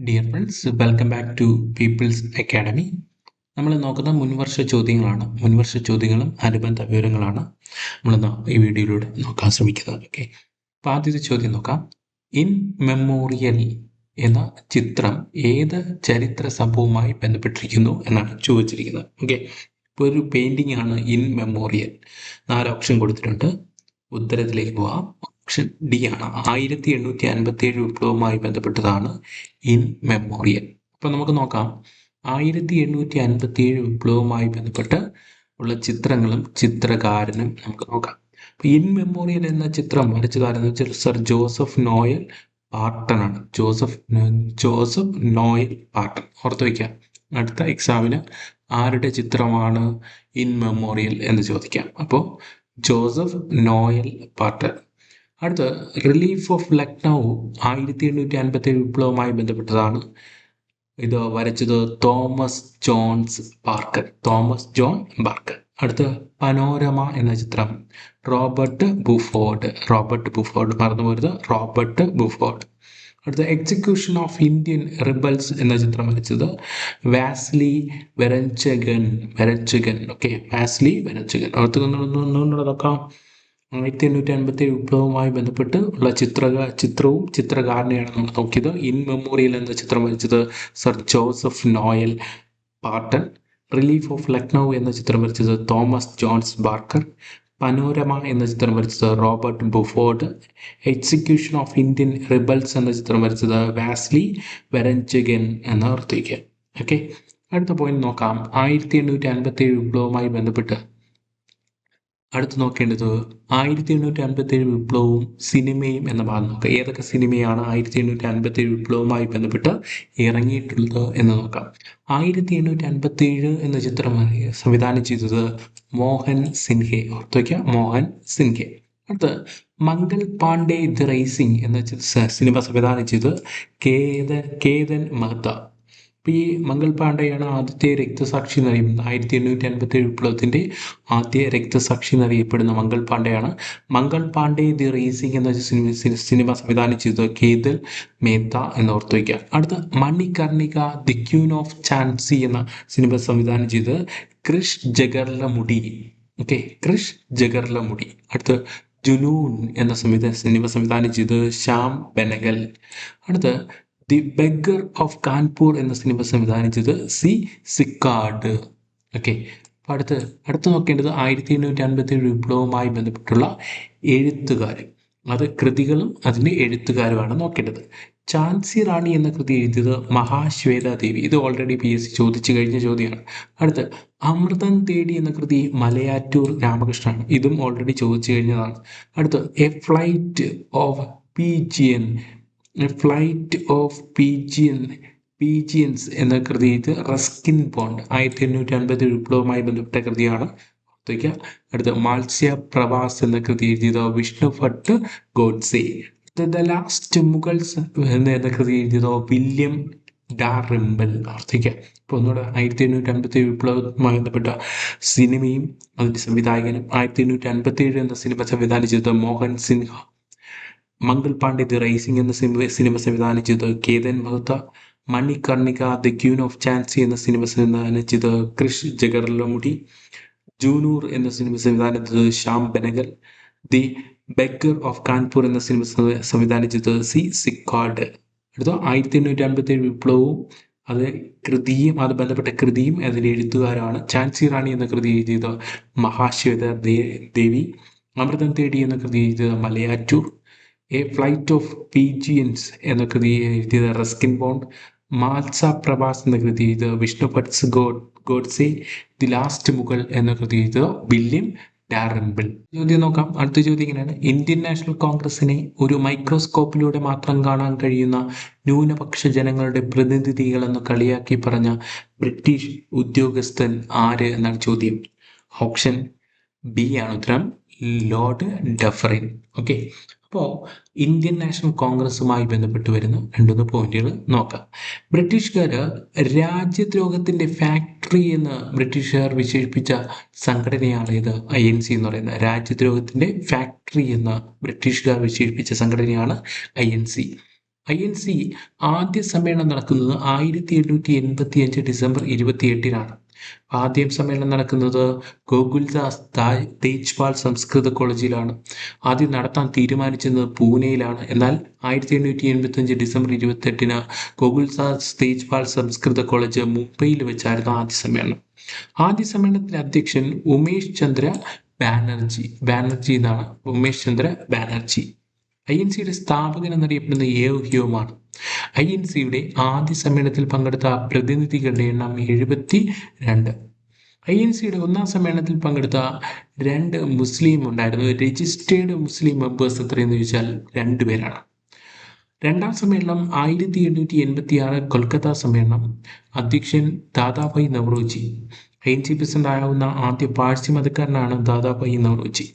Dear friends, welcome back to People's Academy. നമ്മൾ നോക്കുന്ന മുൻവർഷ ചോദ്യങ്ങളാണ്. മുൻവർഷ ചോദ്യങ്ങളും അനുബന്ധ വിവരങ്ങളാണ് നമ്മൾ ഈ വീഡിയോയിലൂടെ നോക്കാൻ ശ്രമിക്കുന്നത്. ഓക്കെ, അപ്പോൾ ആദ്യത്തെ ചോദ്യം നോക്കാം. ഇൻ മെമ്മോറിയൽ എന്ന ചിത്രം ഏത് ചരിത്ര സംഭവവുമായി ബന്ധപ്പെട്ടിരിക്കുന്നു എന്നാണ് ചോദിച്ചിരിക്കുന്നത്. ഓക്കെ, ഇപ്പോൾ ഒരു പെയിൻറ്റിംഗ് ആണ് ഇൻ മെമ്മോറിയൽ. 4 ഓപ്ഷൻ കൊടുത്തിട്ടുണ്ട്. ഉത്തരത്തിലേക്ക് പോവാം. ഓപ്ഷൻ ഡി ആണ്. 1857 വിപ്ലവവുമായി ബന്ധപ്പെട്ടതാണ് ഇൻ മെമ്മോറിയൽ. അപ്പം നമുക്ക് നോക്കാം. 1857 വിപ്ലവവുമായി ബന്ധപ്പെട്ട് ഉള്ള ചിത്രങ്ങളും ചിത്രകാരനും നമുക്ക് നോക്കാം. അപ്പോൾ ഇൻ മെമ്മോറിയൽ എന്ന ചിത്രം വരച്ചതാരെന്ന് വെച്ചാൽ സർ ജോസഫ് നോയൽ പാർട്ടൺ ആണ്. ജോസഫ് നോയൽ പാർട്ടൺ ഓർത്ത് വയ്ക്കാം. അടുത്ത എക്സാമിന് ആരുടെ ചിത്രമാണ് ഇൻ മെമ്മോറിയൽ എന്ന് ചോദിക്കാം. അപ്പോൾ ജോസഫ് നോയൽ പാർട്ടൺ. അടുത്ത റിലീഫ് ഓഫ് ലക്നൗ 1857 വിപ്ലവവുമായി ബന്ധപ്പെട്ടതാണ്. ഇത് വരച്ചത് തോമസ് ജോൺ ബാർക്കർ. അടുത്ത പനോരമ എന്ന ചിത്രം റോബർട്ട് ബുഫോർഡ് മറന്നുപോരുത്, റോബർട്ട് ബുഫോർഡ്. അടുത്ത എക്സിക്യൂഷൻ ഓഫ് ഇന്ത്യൻ റിബൽസ് എന്ന ചിത്രം വരച്ചത് വാസ്ലി വെരൻചഗൻ. ഓക്കെ, വാസ്ലി വെരൻചഗൻ. നോക്കാം. 1857 വിപ്ലവവുമായി ബന്ധപ്പെട്ട് ഉള്ള ചിത്രവും ചിത്രകാരനെയാണ് നമ്മൾ നോക്കിയത്. ഇൻ മെമ്മോറിയൽ എന്ന ചിത്രം വരച്ചത് sir Joseph Noel Paton. Relief of Lucknow എന്ന ചിത്രം വരച്ചത് തോമസ് ജോൺസ് ബാർക്കർ. പനോരമ എന്ന ചിത്രം വരച്ചത് Robert Buford. Execution of Indian rebels എന്ന ചിത്രം വരച്ചത് വാസ്ലി വെരൻചഗൻ എന്ന് ഓർത്തിരിക്കുക. ഓക്കെ, അടുത്ത പോയിന്റ് നോക്കാം. 1857 വിപ്ലവവുമായി ബന്ധപ്പെട്ട് അടുത്ത് നോക്കേണ്ടത് 1857 വിപ്ലവവും സിനിമയും എന്ന ഭാഗം നോക്കാം. ഏതൊക്കെ സിനിമയാണ് 1857 വിപ്ലവവുമായി ബന്ധപ്പെട്ട് ഇറങ്ങിയിട്ടുള്ളത് എന്ന് നോക്കാം. 1857 എന്ന ചിത്രം സംവിധാനം ചെയ്തത് മോഹൻ സിൻഹെ. ഓർത്ത് വയ്ക്കുക, മോഹൻ സിൻഹെ. അടുത്ത് മംഗൾ പാണ്ഡെ ദി റൈസിംഗ് എന്ന സിനിമ സംവിധാനം ചെയ്ത് കേതൻ മെഹ്ത. ഈ മംഗൾ പാണ്ഡെയാണ് ആദ്യത്തെ രക്തസാക്ഷി എന്നറിയപ്പെടുന്നത്. 1857 വിപ്ലവത്തിൻ്റെ ആദ്യ രക്തസാക്ഷി എന്നറിയപ്പെടുന്ന മംഗൾ പാണ്ഡെയാണ്. മംഗൾ പാണ്ഡെ ദി റേസിംഗ് എന്ന സിനിമ സംവിധാനം ചെയ്തത് കേതൻ മെഹ്ത എന്ന് ഓർത്തു വയ്ക്കുക. അടുത്ത Manikarnika the queen of Jhansi എന്ന സിനിമ സംവിധാനം ചെയ്തത് ക്രിഷ് ജഗർലമുടി. ഓക്കെ, ക്രിഷ് ജഗർലമുടി. അടുത്ത ജുനൂൻ എന്ന സിനിമ സംവിധാനം ചെയ്തത് ശ്യാം ബെനഗൽ. അടുത്ത ദി ബെഗർ ഓഫ് കാൺപൂർ എന്ന സിനിമ സംവിധാനം ചെയ്ത് സിക്കാർഡ്. ഓക്കെ, അപ്പോൾ അടുത്ത് നോക്കേണ്ടത് 1857 വിപ്ലവവുമായി ബന്ധപ്പെട്ടുള്ള എഴുത്തുകാർ. അത് കൃതികളും അതിൻ്റെ എഴുത്തുകാരുമാണ് നോക്കേണ്ടത്. ഝാൻസി റാണി എന്ന കൃതി എഴുതിയത് മഹാശ്വേത ദേവി. ഇത് ഓൾറെഡി PSC ചോദിച്ചു കഴിഞ്ഞ ചോദ്യമാണ്. അടുത്ത് അമൃതം തേടി എന്ന കൃതി മലയാറ്റൂർ രാമകൃഷ്ണനാണ്. ഇതും ഓൾറെഡി ചോദിച്ചു കഴിഞ്ഞതാണ്. അടുത്ത് എ ഫ്ലൈറ്റ് ഓഫ് പീജിയൻസ് എന്ന കൃതി ഇത് റസ്കിൻ ബോണ്ട്. 1857 വിപ്ലവവുമായി ബന്ധപ്പെട്ട കൃതിയാണ്. അടുത്ത മാത്സ്യ പ്രവാസ് എന്ന കൃതി എഴുതിയത് വിഷ്ണു ഭട്ട് ഗോഡ്സെ. ദ ലാസ്റ്റ് മുഗൾസ് എന്ന കൃതി എഴുതിയത് വില്യം ഡാറിംബൽ. ഇപ്പോൾ ഒന്നുകൂടെ 1857 വിപ്ലവവുമായി ബന്ധപ്പെട്ട സിനിമയും അതിൻ്റെ സംവിധായകനും 1857 എന്ന സിനിമ സംവിധാനം ചെയ്തത് മോഹൻ സിൻഹ. മംഗൾ പാണ്ഡെ ദി റൈസിംഗ് എന്ന സിനിമ സംവിധാനം ചെയ്തത് Ketan Mehta. Manikarnika the queen of Jhansi എന്ന സിനിമ സംവിധാനം ചെയ്തത് ക്രിഷ് ജഗർലമുടി. ജൂനൂർ എന്ന സിനിമ സംവിധാനം ചെയ്തത് Shyam Benegal. The beggar of Kanpur എന്ന സിനിമ സംവിധാനം ചെയ്തത് സിക്കാർഡ്. അടുത്ത 1857 വിപ്ലവവും അത് ബന്ധപ്പെട്ട കൃതിയും അതിൻ്റെ എഴുത്തുകാരാണ്. ഝാൻസി റാണി എന്ന കൃതി എഴുതിയത് മഹാശ്വേത ദേവി. അമൃതം തേടി എന്ന കൃതി എഴുതിയത് Malayattoor. A flight of pigeons എന്ന കൃതി എഴുതിയത് റസ്കിൻ ബോണ്ട്. മാത്സ പ്രവാസ് എന്ന കൃതി എഴുതിയത് വിഷ്ണു ഭട്ട് ഗോഡ്സെ. ദി ലാസ്റ്റ് മുഗൾ എന്ന കൃതി എഴുതിയത് വില്യം ഡാറിംബിൾ. ചോദ്യം നോക്കാം. അടുത്ത ചോദ്യം ഇങ്ങനെയാണ്. ഇന്ത്യൻ നാഷണൽ കോൺഗ്രസിനെ ഒരു മൈക്രോസ്കോപ്പിലൂടെ മാത്രം കാണാൻ കഴിയുന്ന ന്യൂനപക്ഷ ജനങ്ങളുടെ പ്രതിനിധികളെന്ന് കളിയാക്കി പറഞ്ഞ ബ്രിട്ടീഷ് ഉദ്യോഗസ്ഥൻ ആര് എന്നാണ് ചോദ്യം. ഓപ്ഷൻ ബി ആണ് ഉത്തരം, ലോർഡ് ഡഫറിൻ. ഓക്കെ, അപ്പോൾ ഇന്ത്യൻ നാഷണൽ കോൺഗ്രസുമായി ബന്ധപ്പെട്ട് വരുന്ന 2 പോയിന്റുകൾ നോക്കാം. ബ്രിട്ടീഷുകാർ രാജ്യദ്രോഹത്തിൻ്റെ ഫാക്ടറി എന്ന് ബ്രിട്ടീഷുകാർ വിശേഷിപ്പിച്ച സംഘടനയാണ് ഇത് INC എന്ന് പറയുന്നത്. രാജ്യദ്രോഹത്തിൻ്റെ ഫാക്ടറി എന്ന് ബ്രിട്ടീഷുകാർ വിശേഷിപ്പിച്ച സംഘടനയാണ് INC. INC ആദ്യ സമ്മേളനം നടക്കുന്നത് 1885 ഡിസംബർ 28-നാണ്. ആദ്യം സമ്മേളനം നടക്കുന്നത് ഗോകുൽദാസ് തേജ്പാൽ സംസ്കൃത കോളേജിലാണ്. ആദ്യം നടത്താൻ തീരുമാനിച്ചത് പൂനെയിലാണ്. എന്നാൽ 1885 ഡിസംബർ 28-ന് ഗോകുൽദാസ് തേജ്പാൽ സംസ്കൃത കോളേജ് മുംബൈയിൽ വെച്ചായിരുന്നു ആദ്യ സമ്മേളനം. ആദ്യ സമ്മേളനത്തിലെ അധ്യക്ഷൻ ഉമേഷ് ചന്ദ്ര ബാനർജി എന്നാണ്. ഉമേഷ് ചന്ദ്ര ബാനർജി. INCയുടെ സ്ഥാപകൻ എന്നറിയപ്പെടുന്ന ഹ്യൂമാണ്. INCയുടെ ആദ്യ സമ്മേളനത്തിൽ പങ്കെടുത്ത പ്രതിനിധികളുടെ എണ്ണം 72. INCയുടെ ഒന്നാം സമ്മേളനത്തിൽ പങ്കെടുത്ത 2 മുസ്ലിം ഉണ്ടായിരുന്നു. രജിസ്റ്റേർഡ് മുസ്ലിം മെമ്പേഴ്സ് എത്രയെന്ന് ചോദിച്ചാൽ 2 പേരാണ്. രണ്ടാം സമ്മേളനം 1886 കൊൽക്കത്ത സമ്മേളനം. അധ്യക്ഷൻ ദാദാഭായ് നവറോജി. INC പ്രസിഡന്റ് ആവുന്ന ആദ്യ പാഴ്സി മതക്കാരനാണ് ദാദാഭായ് നവറോജി.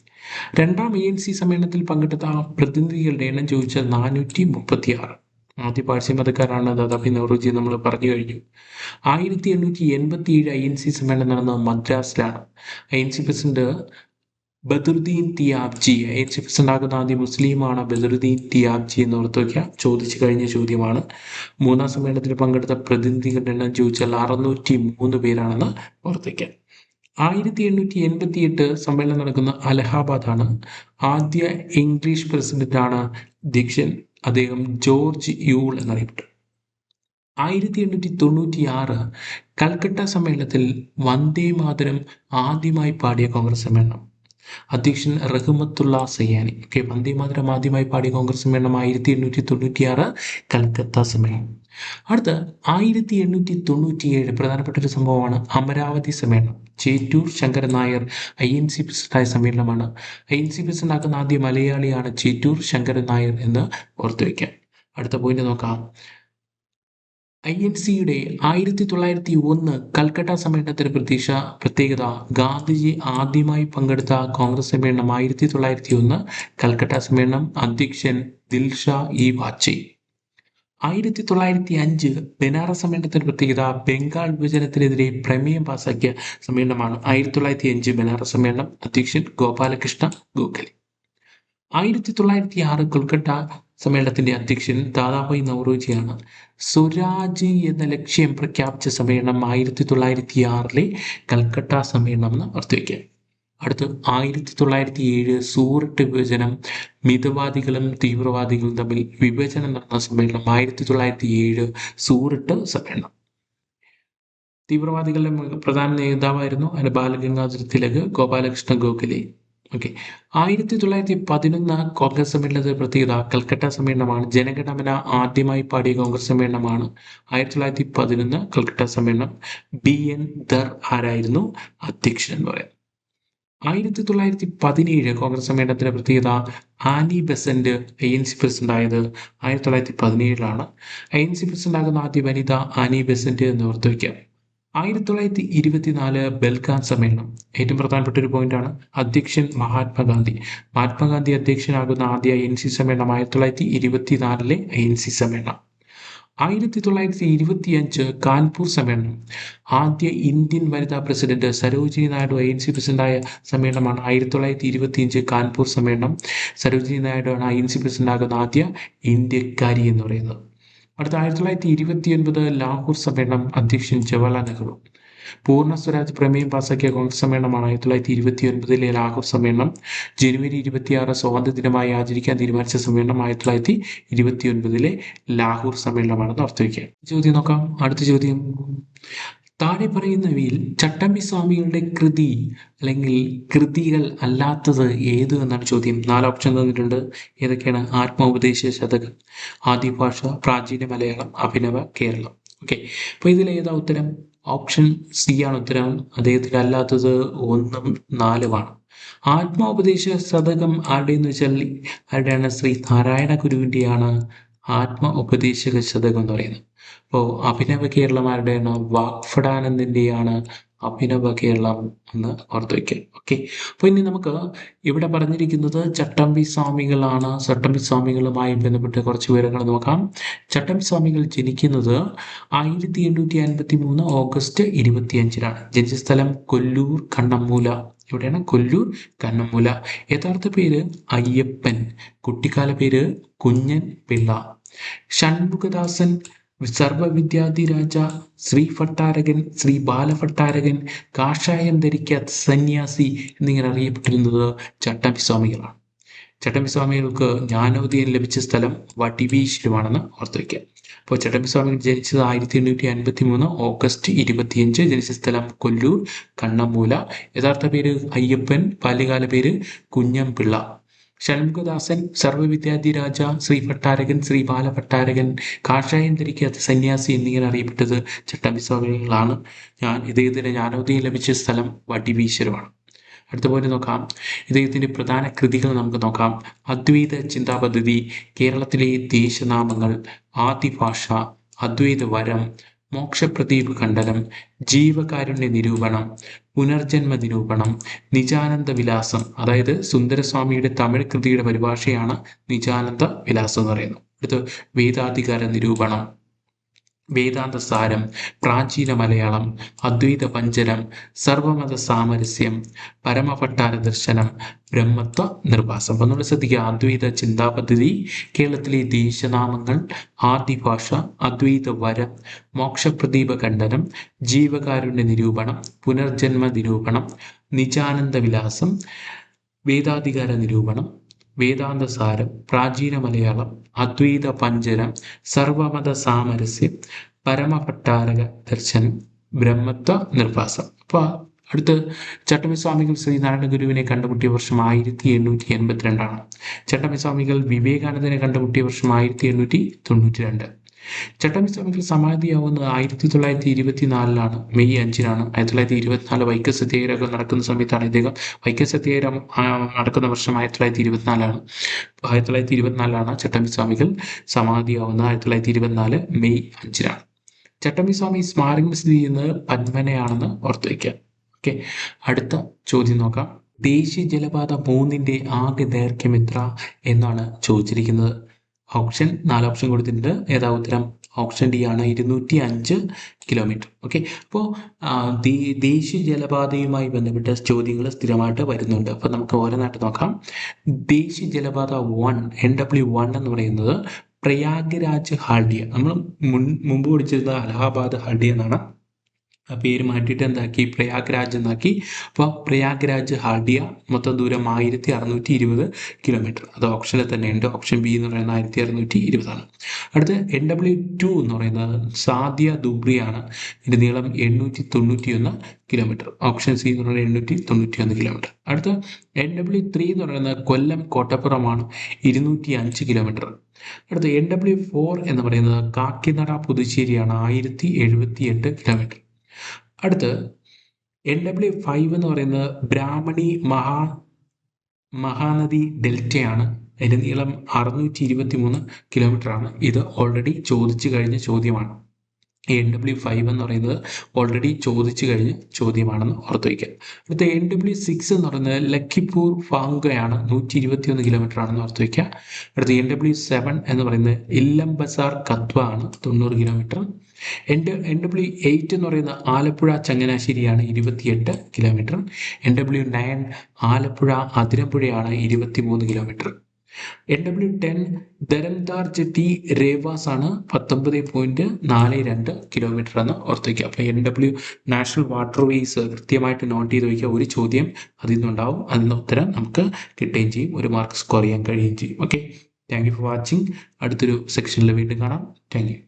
രണ്ടാം ANC സമ്മേളനത്തിൽ പങ്കെടുത്ത പ്രതിനിധികളുടെ എണ്ണം ചോദിച്ചാൽ 436. ആദ്യ പാഴ്സി മതക്കാരാണ് ദാദാഭായ് നവറോജി നമ്മൾ പറഞ്ഞു കഴിഞ്ഞു. 1887 ANC സമ്മേളനം നടന്നത് മദ്രാസിലാണ്. ANC president Badruddin Tyabji. ANC president ആകുന്ന ആദ്യ മുസ്ലിമാണ് ബദറുദ്ദീൻ തിയാബ്ജി എന്ന് ഓർത്ത് വയ്ക്കുക. ചോദിച്ചു കഴിഞ്ഞ ചോദ്യമാണ്. മൂന്നാം സമ്മേളനത്തിൽ പങ്കെടുത്ത പ്രതിനിധികളുടെ എണ്ണം ചോദിച്ചാൽ 603 പേരാണെന്ന് ഓർത്ത് വയ്ക്കുക. 1888 സമ്മേളനം നടക്കുന്ന അലഹാബാദാണ്. ആദ്യ ഇംഗ്ലീഷ് പ്രസിഡന്റാണ് അധ്യക്ഷൻ. അദ്ദേഹം ജോർജ് യൂൾ എന്നറിയപ്പെട്ടു. 1896 കൽക്കട്ട സമ്മേളനത്തിൽ വന്ദേ മാതരം ആദ്യമായി പാടിയ കോൺഗ്രസ് സമ്മേളനം. അധ്യക്ഷൻ റഹ്മത്തുള്ള സയ്യാനി. വന്ദേ മാതരം ആദ്യമായി പാടിയ കോൺഗ്രസ് സമ്മേളനം 1896 കൽക്കത്ത സമ്മേളനം. അടുത്ത 1897 പ്രധാനപ്പെട്ട ഒരു സംഭവമാണ് അമരാവതി സമ്മേളനം. ചേറ്റൂർ ശങ്കരൻ നായർ INC പ്രസിഡന്റായ സമ്മേളനമാണ്. INC പ്രസിഡന്റ് ആക്കുന്ന ആദ്യ മലയാളിയാണ് ചേറ്റൂർ ശങ്കരൻ നായർ എന്ന് ഓർത്തു വയ്ക്കാം. അടുത്ത പോയിന്റ് നോക്കാം. INCയുടെ 1901 കൽക്കട്ട സമ്മേളനത്തിന് പ്രത്യേകത ഗാന്ധിജി ആദ്യമായി പങ്കെടുത്ത കോൺഗ്രസ് സമ്മേളനം 1901 കൽക്കട്ട സമ്മേളനം. അധ്യക്ഷൻ ദിൽഷാ വാജ്പേയി. 1905 ബനാറസ് സമ്മേളനത്തിന് പ്രത്യേകത ബംഗാൾ വിഭജനത്തിനെതിരെ പ്രമേയം പാസാക്കിയ സമ്മേളനമാണ്. 1905 ബനാറസ് സമ്മേളനം. അധ്യക്ഷൻ ഗോപാലകൃഷ്ണ ഗോഖലെ. 1906 കൊൽക്കട്ട സമ്മേളനത്തിന്റെ അധ്യക്ഷൻ ദാദാഭായ് നവറോജിയാണ്. സ്വരാജ് എന്ന ലക്ഷ്യം പ്രഖ്യാപിച്ച സമ്മേളനം 1906 കൽക്കട്ട സമ്മേളനം എന്ന് ഓർത്തുവയ്ക്കുക. അടുത്ത് 1907 സൂററ്റ് വിഭജനം. മിതവാദികളും തീവ്രവാദികളും തമ്മിൽ വിഭജനം നടന്ന സമ്മേളനം 1907 സൂററ്റ് സമ്മേളനം. തീവ്രവാദികളുടെ പ്രധാന നേതാവായിരുന്നു ബാലഗംഗാധര തിലക്, ഗോപാലകൃഷ്ണ ഗോഖലെ. 1911 കോൺഗ്രസ് സമ്മേളനത്തിന്റെ പ്രത്യേകത കൽക്കട്ട സമ്മേളനമാണ്. ജനഗണമന ആദ്യമായി പാടിയ കോൺഗ്രസ് സമ്മേളനമാണ്. 1911 കൽക്കട്ട സമ്മേളനം. BN ദർ ആരായിരുന്നു അധ്യക്ഷൻ എന്ന് പറയാം. 1917 കോൺഗ്രസ് സമ്മേളനത്തിന്റെ പ്രത്യേകത ആനി ബെസന്റ് ANC പ്രസിഡന്റ് ആയത് 1917 ANC പ്രസിഡന്റ് ആകുന്ന ആദ്യ വനിത ആനി ബെസന്റ് എന്ന് ഓർത്തു വയ്ക്കാം. 1924 ബൽഗാം സമ്മേളനം. ഏറ്റവും പ്രധാനപ്പെട്ട ഒരു പോയിന്റാണ്. അധ്യക്ഷൻ മഹാത്മാഗാന്ധി. മഹാത്മാഗാന്ധി അധ്യക്ഷനാകുന്ന ആദ്യ ANC സമ്മേളനം 1924 ANC സമ്മേളനം. 1925 കാൺപൂർ സമ്മേളനം. ആദ്യ ഇന്ത്യൻ വനിതാ പ്രസിഡന്റ് സരോജിനി നായിഡു ANC പ്രസിഡന്റായ സമ്മേളനമാണ് 1925 കാൺപൂർ സമ്മേളനം. സരോജിനി നായിഡു ആണ് ANC പ്രസിഡന്റ് ആകുന്ന ആദ്യ ഇന്ത്യക്കാരി എന്ന് പറയുന്നത്. അടുത്ത 1929 ലാഹോർ സമ്മേളനം. അധ്യക്ഷൻ ജവഹർലാൽ നെഹ്റു. പൂർണ്ണ സ്വരാജ് പ്രമേയം പാസാക്കിയ കോൺഗ്രസ് സമ്മേളനമാണ് 1929 ലാഹോർ സമ്മേളനം. ജനുവരി 26 സ്വാതന്ത്ര്യ ദിനമായി ആചരിക്കാൻ തീരുമാനിച്ച സമ്മേളനം 1929 ലാഹോർ സമ്മേളനമാണെന്ന് ഓർത്തു വയ്ക്കുക. ചോദ്യം നോക്കാം. അടുത്ത ചോദ്യം, താഴെ പറയുന്നവയിൽ ചട്ടമ്പി സ്വാമികളുടെ കൃതി അല്ലെങ്കിൽ കൃതികൾ അല്ലാത്തത് ഏത് എന്നാണ് ചോദ്യം. 4 ഓപ്ഷൻ തന്നിട്ടുണ്ട്. ഏതൊക്കെയാണ്? ആത്മോപദേശ ശതകം, ആദ്യ ഭാഷ, പ്രാചീന മലയാളം, അഭിനവ കേരളം. അപ്പോൾ ഇതിലേതാ ഉത്തരം? ഓപ്ഷൻ സി ആണ് ഉത്തരം. അദ്ദേഹത്തിന് അല്ലാത്തത് 1ഉം 4ഉമാണ്. ആത്മോപദേശ ശതകം ആരുടെയെന്ന് വെച്ചാൽ ആരുടെയാണ്? ശ്രീ നാരായണ ഗുരുവിൻ്റെയാണ് ആത്മ ഉപദേശക ശതകം എന്ന് പറയുന്നത്. അപ്പോൾ അഭിനവ കേരളം ആരുടെയാണ്? വാഗ്ഭടാനന്ദൻ്റെയാണ് അഭിനവ കേരളം എന്ന് ഓർത്തു വയ്ക്കുക. അപ്പോൾ ഇനി നമുക്ക് ഇവിടെ പറഞ്ഞിരിക്കുന്നത് ചട്ടമ്പി സ്വാമികളാണ്. ചട്ടമ്പി സ്വാമികളുമായി ബന്ധപ്പെട്ട് കുറച്ച് വിവരങ്ങൾ നോക്കാം. ചട്ടമ്പി സ്വാമികൾ ജനിക്കുന്നത് 1853 ഓഗസ്റ്റ് 25-നാണ്. ജനിച്ച സ്ഥലം കൊല്ലൂർ കണ്ണമ്മൂല. എവിടെയാണ്? കൊല്ലൂർ കണ്ണമ്മൂല. യഥാർത്ഥ പേര് അയ്യപ്പൻ. കുട്ടിക്കാല പേര് കുഞ്ഞൻ പിള്ള. ഷൺമുഖദാസൻ, സർവവിദ്യാധിരാജ, ശ്രീ ഭട്ടാരകൻ, ശ്രീ ബാലഭട്ടാരകൻ, കാഷായം ധരിക്കാത്ത സന്യാസി എന്നിങ്ങനെ അറിയപ്പെട്ടിരുന്നത് ചട്ടമ്പിസ്വാമികളാണ്. ചട്ടമ്പിസ്വാമികൾക്ക് ജ്ഞാനോദയം ലഭിച്ച സ്ഥലം വടിവീശ്വരമാണെന്ന് ഓർത്തു വയ്ക്കുക. അപ്പോൾ ചട്ടമ്പിസ്വാമികൾ ജനിച്ചത് 1853 ഓഗസ്റ്റ് 25, ജനിച്ച സ്ഥലം കൊല്ലൂർ കണ്ണമ്മൂല. യഥാർത്ഥ പേര് അയ്യപ്പൻ, ബാല്യകാല പേര് കുഞ്ഞംപിള്ള. ഷൺമുഖദാസൻ, സർവവിദ്യാധിരാജ, ശ്രീ ഭട്ടാരകൻ, ശ്രീ ബാലഭട്ടാരകൻ, കാഷായം ധരിക്കാത്ത സന്യാസി എന്നിങ്ങനെ അറിയപ്പെട്ടത് ചട്ടമ്പിസ്വാമികളാണ്. ഇദ്ദേഹത്തിന് ജ്ഞാനോദയം ലഭിച്ച സ്ഥലം വടിവീശ്വരമാണ്. അടുത്തപോലെ നോക്കാം, ഇദ്ദേഹത്തിൻ്റെ പ്രധാന കൃതികൾ നമുക്ക് നോക്കാം. അദ്വൈത ചിന്താപദ്ധതി, കേരളത്തിലെ ദേശനാമങ്ങൾ, ആദിഭാഷ, അദ്വൈത വരം, മോക്ഷപ്രദീപ് ഖണ്ഡനം, ജീവകാരുണ്യ നിരൂപണം, പുനർജന്മ നിരൂപണം, നിജാനന്ദ വിലാസം. അതായത് സുന്ദരസ്വാമിയുടെ തമിഴ് കൃതിയുടെ പരിഭാഷയാണ് നിജാനന്ദ വിലാസം എന്ന് പറയുന്നത്. അടുത്ത് വേദാധികാര നിരൂപണം, വേദാന്ത സാരം, പ്രാചീന മലയാളം, അദ്വൈത പഞ്ചരം, സർവമത സാമരസ്യം, പരമഭട്ടാര ദർശനം, ബ്രഹ്മത്വ നിർവാസം. അപ്പം നമ്മൾ ശ്രദ്ധിക്കുക, അദ്വൈത ചിന്താപദ്ധതി, കേരളത്തിലെ ദേശനാമങ്ങൾ, ആദിഭാഷ, അദ്വൈത വരം, മോക്ഷപ്രദീപ ഖണ്ഡനം, ജീവകാരുണ്യ നിരൂപണം, പുനർജന്മ നിരൂപണം, നിജാനന്ദ വിലാസം, വേദാധികാര നിരൂപണം, വേദാന്ത സാരം, പ്രാചീന മലയാളം, അദ്വൈത പഞ്ചരം, സർവമത സാമരസ്യം, പരമഭട്ടാരക ദർശനം, ബ്രഹ്മത്വ നിർവാസം. അപ്പോൾ അടുത്ത് ചട്ടമ്പിസ്വാമികൾ ശ്രീനാരായണ ഗുരുവിനെ കണ്ടുമുട്ടിയ വർഷം 1882. ചട്ടമ്പിസ്വാമികൾ വിവേകാനന്ദനെ കണ്ടുമുട്ടിയ വർഷം 1892. ചട്ടമ്പിസ്വാമികൾ സമാധിയാവുന്നത് 1924 മെയ് 5-നാണ്. 1924 വൈക്കം സത്യാഗ്രഹം നടക്കുന്ന സമയത്താണ് ഇദ്ദേഹം. വൈക്കം സത്യാഗ്രഹം നടക്കുന്ന വർഷം 1924. 1924 ചട്ടമ്പിസ്വാമികൾ സമാധിയാവുന്നത്. 1924 മെയ് 5-നാണ്. ചട്ടമ്പിസ്വാമി സ്മാരകം സ്ഥിതി ചെയ്യുന്നത് പന്മനയാണെന്ന് ഓർത്തു വയ്ക്കുക. ഓക്കെ, അടുത്ത ചോദ്യം നോക്കാം. ദേശീയ ജലപാത 3ന്റെ ആകെ ദൈർഘ്യം എത്ര എന്നാണ് ചോദിച്ചിരിക്കുന്നത്. ഓപ്ഷൻ 4 ഓപ്ഷൻ കൊടുത്തിട്ടുണ്ട്. ഏതാ ഉത്തരം? ഓപ്ഷൻ ഡി ആണ്, 205 കിലോമീറ്റർ. ഓക്കെ, അപ്പോൾ ദേശീയ ജലപാതയുമായി ബന്ധപ്പെട്ട ചോദ്യങ്ങൾ സ്ഥിരമായിട്ട് വരുന്നുണ്ട്. അപ്പോൾ നമുക്ക് ഓരോന്നായിട്ട് നോക്കാം. ദേശീയ ജലപാത 1 NW1 എന്ന് പറയുന്നത് പ്രയാഗ്രാജ് ഹാൽഡിയ. നമ്മൾ മുമ്പ് പഠിച്ചിരുന്നത് അലഹാബാദ് ഹാൽഡിയ എന്നാണ്. ആ പേര് മാറ്റിയിട്ട് എന്താക്കി? പ്രയാഗ്രാജ് എന്നാക്കി. അപ്പോൾ പ്രയാഗ്രാജ് ഹാൽഡിയ മൊത്തം ദൂരം 1620 കിലോമീറ്റർ. അത് ഓപ്ഷനിൽ തന്നെ ഉണ്ട്. ഓപ്ഷൻ ബി എന്ന് പറയുന്നത് 1620 അടുത്ത് NW2 എന്ന് പറയുന്നത് സാദിയ ദുബ്രിയാണ്. ഇതിൻ്റെ നീളം 891 കിലോമീറ്റർ. ഓപ്ഷൻ സി എന്ന് പറയുന്നത് 891 കിലോമീറ്റർ. അടുത്ത് NW3 എന്ന് പറയുന്നത് കൊല്ലം കോട്ടപ്പുറമാണ്, 205 കിലോമീറ്റർ. അടുത്ത് NW4 എന്ന് പറയുന്നത് കാക്കിനട പുതുച്ചേരിയാണ്, 1078 കിലോമീറ്റർ. അടുത്ത് NW5 എന്ന് പറയുന്നത് ബ്രാഹ്മണി മഹാനദി ഡെൽറ്റയാണ്. അതിൻ്റെ നീളം 623 കിലോമീറ്റർ ആണ്. ഇത് ഓൾറെഡി ചോദിച്ചു കഴിഞ്ഞ ചോദ്യമാണ്. NW5 എന്ന് പറയുന്നത് ഓൾറെഡി ചോദിച്ചു കഴിഞ്ഞ ചോദ്യമാണെന്ന് ഓർത്തു വയ്ക്കുക. അടുത്ത NW6 എന്ന് പറയുന്നത് ലക്കിപ്പൂർ ഫാങ്കയാണ്, 121 കിലോമീറ്റർ ആണെന്ന് ഓർത്തു വയ്ക്കുക. അടുത്ത NW7 എന്ന് പറയുന്നത് ഇല്ലം ബസാർ കത്വ ആണ്, 90 കിലോമീറ്റർ. NW8 എന്ന് പറയുന്നത് ആലപ്പുഴ ചങ്ങനാശ്ശേരിയാണ്, 28 കിലോമീറ്റർ. NW9 ആലപ്പുഴ അതിരമ്പുഴയാണ്, 23 kilometre. NW10 Dharamtar jetty Revas ആണ്, 19.42 കിലോമീറ്റർ എന്ന് ഓർത്ത് വയ്ക്കുക. അപ്പോൾ NW നാഷണൽ വാട്ടർ വേസ് കൃത്യമായിട്ട് നോട്ട് ചെയ്ത് വയ്ക്കുക. ഒരു ചോദ്യം അതിൽ നിന്നുണ്ടാവും, അതിൻ്റെ ഉത്തരം നമുക്ക് കിട്ടുകയും ചെയ്യും, ഒരു മാർക്ക് സ്കോർ ചെയ്യാൻ കഴിയുകയും ചെയ്യും. Okay, thank you for watching. അടുത്തൊരു സെക്ഷനിൽ വീണ്ടും കാണാം. Thank you.